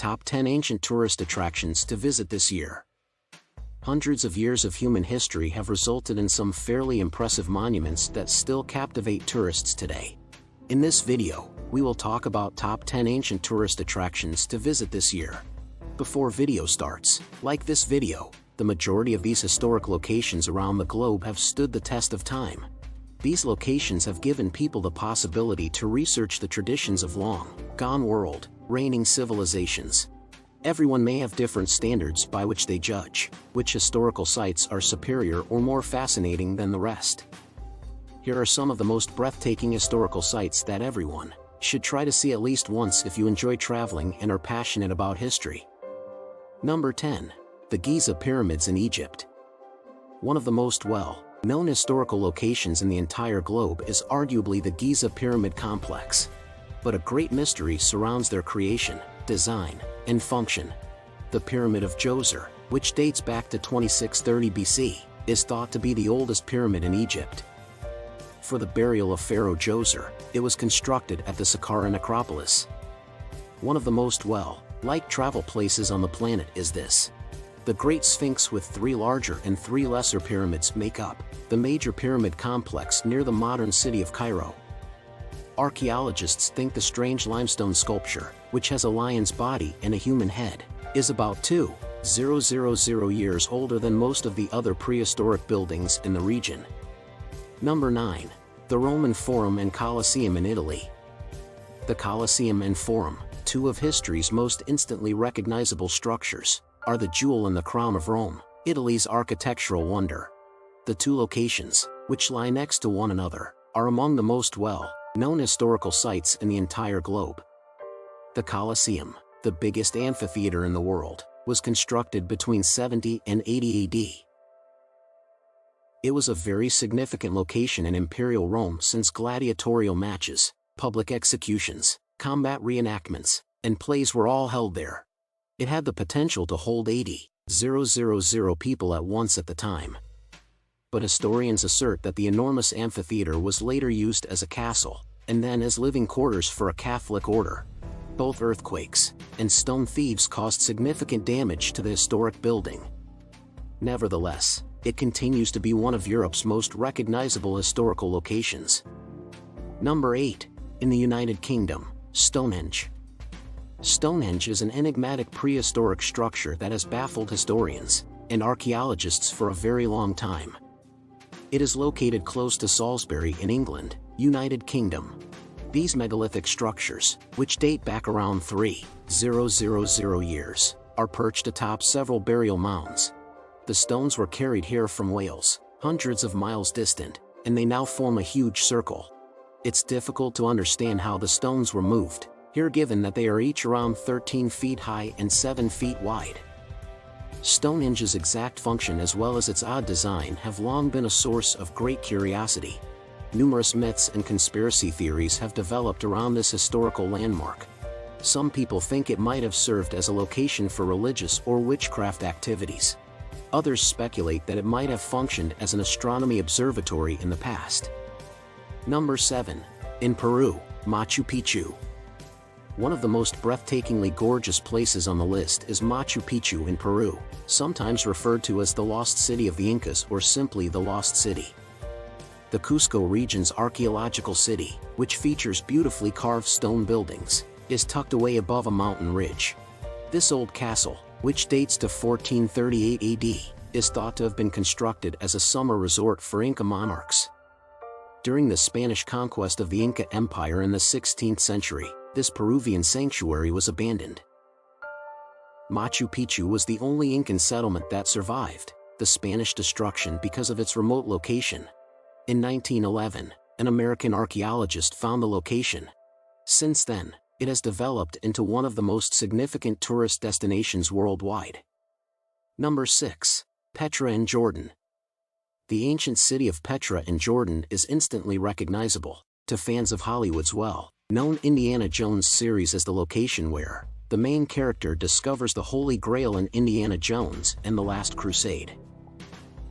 Top 10 Ancient Tourist Attractions to Visit This Year. Hundreds of years of human history have resulted in some fairly impressive monuments that still captivate tourists today. In this video, we will talk about top 10 ancient tourist attractions to visit this year. Before video starts, like this video, the majority of these historic locations around the globe have stood the test of time. These locations have given people the possibility to research the traditions of long-gone world, reigning civilizations. Everyone may have different standards by which they judge which historical sites are superior or more fascinating than the rest. Here are some of the most breathtaking historical sites that everyone should try to see at least once if you enjoy traveling and are passionate about history. Number 10. The Giza Pyramids in Egypt. One of the most well-known historical locations in the entire globe is arguably the Giza Pyramid Complex. But a great mystery surrounds their creation, design, and function. The Pyramid of Djoser, which dates back to 2630 BC, is thought to be the oldest pyramid in Egypt. For the burial of Pharaoh Djoser, it was constructed at the Saqqara necropolis. One of the most well-liked travel places on the planet is this. The Great Sphinx with 3 larger and 3 lesser pyramids make up the major pyramid complex near the modern city of Cairo. Archaeologists think the strange limestone sculpture, which has a lion's body and a human head, is about 2,000 years older than most of the other prehistoric buildings in the region. Number 9. The Roman Forum and Colosseum in Italy. The Colosseum and Forum, two of history's most instantly recognizable structures, are the jewel in the crown of Rome, Italy's architectural wonder. The two locations, which lie next to one another, are among the most well-known historical sites in the entire globe. The Colosseum, the biggest amphitheater in the world, was constructed between 70 and 80 AD. It was a very significant location in Imperial Rome since gladiatorial matches, public executions, combat reenactments, and plays were all held there. It had the potential to hold 80,000 people at once at the time. But historians assert that the enormous amphitheater was later used as a castle, and then as living quarters for a Catholic order. Both earthquakes and stone thieves caused significant damage to the historic building. Nevertheless, it continues to be one of Europe's most recognizable historical locations. Number 8. In the United Kingdom, Stonehenge. Stonehenge is an enigmatic prehistoric structure that has baffled historians and archaeologists for a very long time. It is located close to Salisbury in England, United Kingdom. These megalithic structures, which date back around 3,000 years, are perched atop several burial mounds. The stones were carried here from Wales, hundreds of miles distant, and they now form a huge circle. It's difficult to understand how the stones were moved here, given that they are each around 13 feet high and 7 feet wide. Stonehenge's exact function as well as its odd design have long been a source of great curiosity. Numerous myths and conspiracy theories have developed around this historical landmark. Some people think it might have served as a location for religious or witchcraft activities. Others speculate that it might have functioned as an astronomy observatory in the past. Number 7. In Peru, Machu Picchu. One of the most breathtakingly gorgeous places on the list is Machu Picchu in Peru, sometimes referred to as the Lost City of the Incas or simply the Lost City. The Cusco region's archaeological city, which features beautifully carved stone buildings, is tucked away above a mountain ridge. This old castle, which dates to 1438 AD, is thought to have been constructed as a summer resort for Inca monarchs. During the Spanish conquest of the Inca Empire in the 16th century, this Peruvian sanctuary was abandoned. Machu Picchu was the only Incan settlement that survived the Spanish destruction because of its remote location. In 1911, an American archaeologist found the location. Since then, it has developed into one of the most significant tourist destinations worldwide. Number 6. Petra in Jordan. The ancient city of Petra in Jordan is instantly recognizable to fans of Hollywood's well-known Indiana Jones series as the location where the main character discovers the Holy Grail in Indiana Jones and the Last Crusade.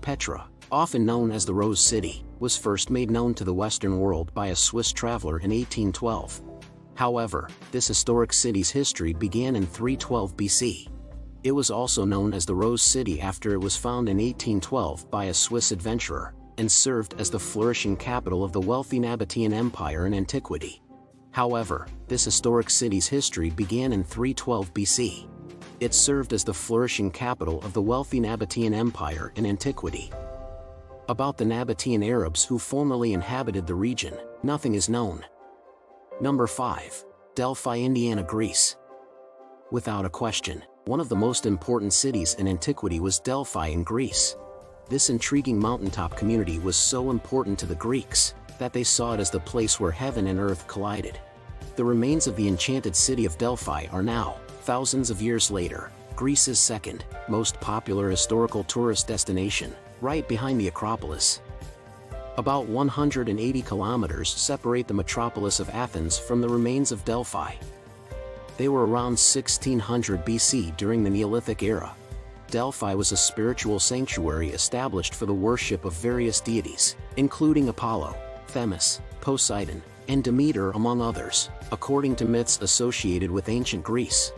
Petra, often known as the Rose City, was first made known to the Western world by a Swiss traveler in 1812. However, this historic city's history began in 312 BC. It was also known as the Rose City after it was found in 1812 by a Swiss adventurer, and served as the flourishing capital of the wealthy Nabatean Empire in antiquity. However, this historic city's history began in 312 BC. It served as the flourishing capital of the wealthy Nabatean Empire in antiquity. About the Nabatean Arabs who formerly inhabited the region, nothing is known. Number 5. Delphi, Indiana, Greece. Without a question, one of the most important cities in antiquity was Delphi in Greece. This intriguing mountaintop community was so important to the Greeks that they saw it as the place where heaven and earth collided. The remains of the enchanted city of Delphi are now, thousands of years later, Greece's second most popular historical tourist destination, right behind the Acropolis. About 180 kilometers separate the metropolis of Athens from the remains of Delphi. They were around 1600 BC during the Neolithic era. Delphi was a spiritual sanctuary established for the worship of various deities, including Apollo, Themis, Poseidon, and Demeter among others, according to myths associated with ancient Greece.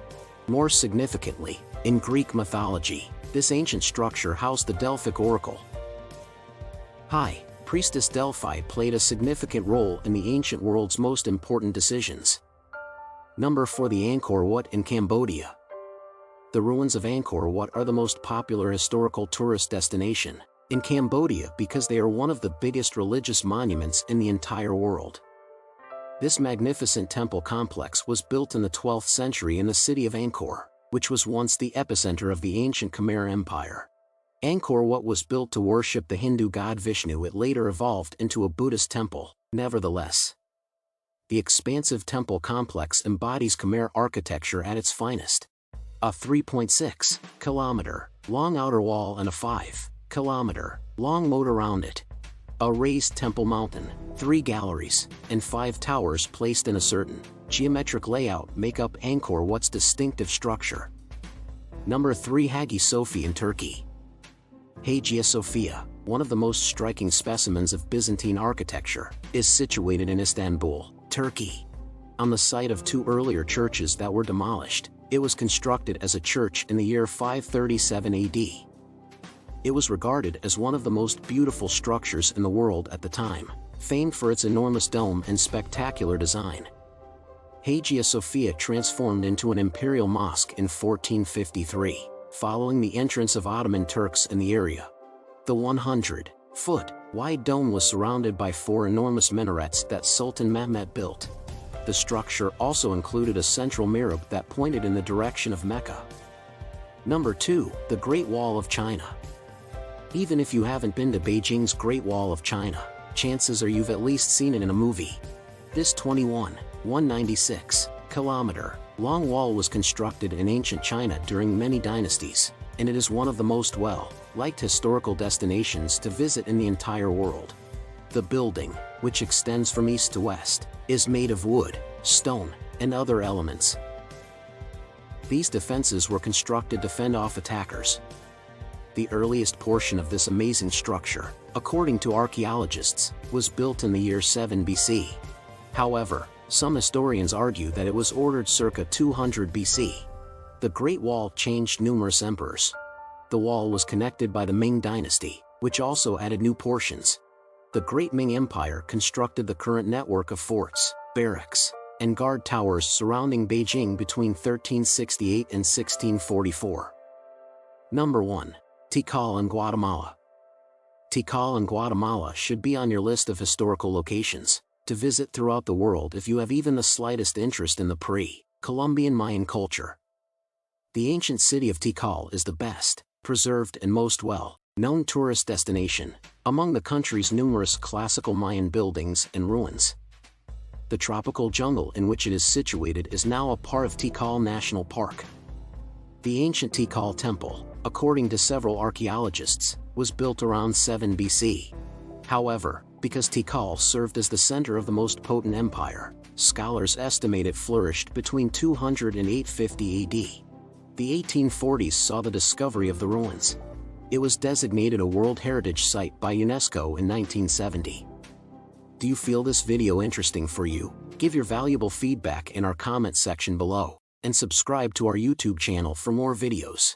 More significantly, in Greek mythology, this ancient structure housed the Delphic oracle. High Priestess Delphi played a significant role in the ancient world's most important decisions. Number 4. The Angkor Wat in Cambodia. The ruins of Angkor Wat are the most popular historical tourist destination in Cambodia because they are one of the biggest religious monuments in the entire world. This magnificent temple complex was built in the 12th century in the city of Angkor, which was once the epicenter of the ancient Khmer Empire. Angkor Wat was built to worship the Hindu god Vishnu. It later evolved into a Buddhist temple, nevertheless. The expansive temple complex embodies Khmer architecture at its finest. A 3.6 kilometer long outer wall and a 5 kilometer long moat around it. A raised temple mountain, 3 galleries, and 5 towers placed in a certain geometric layout make up Angkor Wat's distinctive structure. Number 3. Hagia Sophia in Turkey. Hagia Sophia, one of the most striking specimens of Byzantine architecture, is situated in Istanbul, Turkey. On the site of 2 earlier churches that were demolished, it was constructed as a church in the year 537 AD. It was regarded as one of the most beautiful structures in the world at the time, famed for its enormous dome and spectacular design. Hagia Sophia transformed into an imperial mosque in 1453, following the entrance of Ottoman Turks in the area. The 100-foot wide dome was surrounded by 4 enormous minarets that Sultan Mehmet built. The structure also included a central mihrab that pointed in the direction of Mecca. Number 2. The Great Wall of China. Even if you haven't been to Beijing's Great Wall of China, chances are you've at least seen it in a movie. This 196 kilometer long wall was constructed in ancient China during many dynasties, and it is one of the most well-liked historical destinations to visit in the entire world. The building, which extends from east to west, is made of wood, stone, and other elements. These defenses were constructed to fend off attackers. The earliest portion of this amazing structure, according to archaeologists, was built in the year 7 BC. However, some historians argue that it was ordered circa 200 BC. The Great Wall changed numerous emperors. The wall was connected by the Ming dynasty, which also added new portions. The Great Ming Empire constructed the current network of forts, barracks, and guard towers surrounding Beijing between 1368 and 1644. Number 1. Tikal in Guatemala. Tikal in Guatemala should be on your list of historical locations to visit throughout the world if you have even the slightest interest in the pre-Columbian Mayan culture. The ancient city of Tikal is the best preserved and most well-known tourist destination among the country's numerous classical Mayan buildings and ruins. The tropical jungle in which it is situated is now a part of Tikal National Park. The ancient Tikal Temple, according to several archaeologists, was built around 7 BC. However, because Tikal served as the center of the most potent empire, scholars estimate it flourished between 200 and 850 AD. The 1840s saw the discovery of the ruins. It was designated a World Heritage Site by UNESCO in 1970. Do you feel this video interesting for you? Give your valuable feedback in our comment section below, and subscribe to our YouTube channel for more videos.